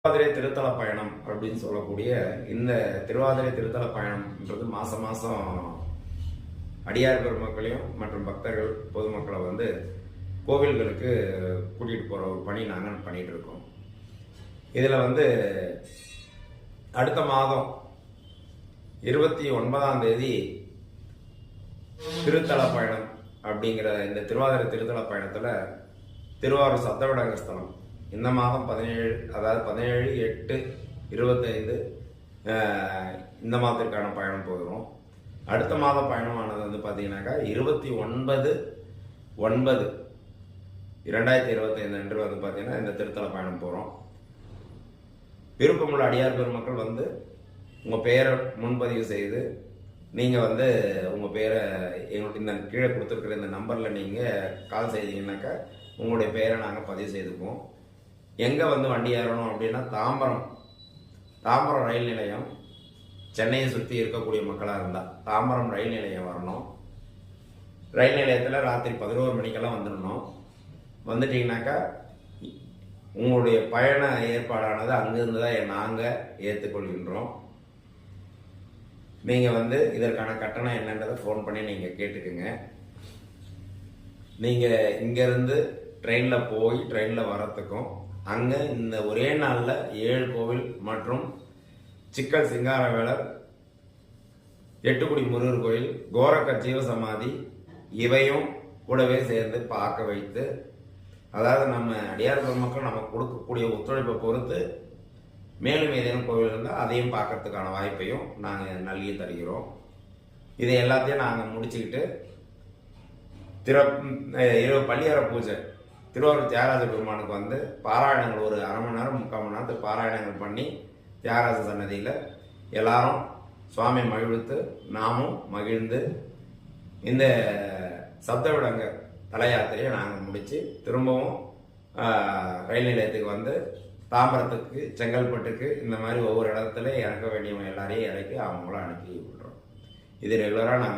திருவாதிரை திருத்தல பயணம் அப்படின்னு சொல்லக்கூடிய இந்த திருவாதிரை திருத்தல பயணம்ன்றது மாசம் மாசம் அடியார் பெருமக்களையும் மற்றும் பக்தர்கள் பொதுமக்களை வந்து கோவில்களுக்கு கூட்டிகிட்டு போகிற ஒரு பணி நாங்கள் பண்ணிட்டு இருக்கோம். இதில் வந்து அடுத்த மாதம் 29ஆம் தேதி திருத்தல பயணம் அப்படிங்கிற இந்த திருவாதிரை திருத்தல பயணத்தில் திருவாரூர் சப்தவிடங்க ஸ்தலம் இந்த மாதம் 17, அதாவது 17/8/25 இந்த மாதத்திற்கான பயணம் போகிறோம். அடுத்த மாத பயணமானது வந்து பார்த்தீங்கன்னாக்கா 29/9/2025 அன்று வந்து பார்த்தீங்கன்னா இந்த திருத்தல பயணம் போகிறோம். விருப்பமுள்ள அடியார் பெருமக்கள் வந்து உங்கள் பெயரை முன்பதிவு செய்து நீங்கள் வந்து உங்கள் பேரை எங்களுக்கு இந்த கீழே கொடுத்துருக்குற இந்த நம்பரில் நீங்கள் கால் செய்தீங்கன்னாக்கா உங்களுடைய பெயரை நாங்கள் பதிவு செய்துக்குவோம். எங்கே வந்து வண்டி ஏறணும் அப்படின்னா தாம்பரம் ரயில் நிலையம், சென்னையை சுற்றி இருக்கக்கூடிய மக்களாக இருந்தால் தாம்பரம் ரயில் நிலையம் வரணும். ரயில் நிலையத்தில் ராத்திரி 11 மணிக்கெல்லாம் வந்துடணும். வந்துட்டீங்கன்னாக்கா உங்களுடைய பயண ஏற்பாடானது அங்கிருந்து தான் நாங்கள் ஏற்றுக்கொள்கின்றோம். நீங்கள் வந்து இதற்கான கட்டணம் என்னன்றதை ஃபோன் பண்ணி நீங்கள் கேட்டுக்குங்க. நீங்கள் இங்கேருந்து ட்ரெயினில் போய் ட்ரெயினில் வரத்துக்கும் அங்கே இந்த ஒரே நாளில் 7 கோவில் மற்றும் சிக்கல் சிங்காரவேலர், எட்டுக்குடி முருகர் கோயில், கோரக்க ஜீவசமாதி இவையும் கூடவே சேர்ந்து பார்க்க வைத்து, அதாவது நம்ம அடியார் பெருமக்கள் நமக்கு கொடுக்கக்கூடிய ஒத்துழைப்பை பொறுத்து மேலும் ஏதேனும் கோவில் இருந்தால் அதையும் பார்க்கறதுக்கான வாய்ப்பையும் நாங்கள் நல்கி தருகிறோம். இதை எல்லாத்தையும் நாங்கள் முடிச்சுக்கிட்டு இரவு பள்ளியற பூஜை திருவாரூர் தியாகராஜ பெருமானுக்கு வந்து பாராயணங்கள் ஒரு 1/2 மணி நேரம் 3/4 மணி நேரத்துக்கு பாராயணங்கள் பண்ணி தியாகராஜ சன்னதியில் எல்லாரும் சுவாமி மகிழ்வித்து நாமும் மகிழ்ந்து இந்த சப்தவிடங்க தல யாத்திரையை நாங்கள் முடித்து திரும்பவும் ரயில் நிலையத்துக்கு வந்து தாம்பரத்துக்கு, செங்கல்பட்டுக்கு இந்த மாதிரி ஒவ்வொரு இடத்துல இறக்க வேண்டியவங்க எல்லாரையும் இறக்கி அவங்கள அனுப்பி விடுறோம். இது ரெகுலராக நாங்கள்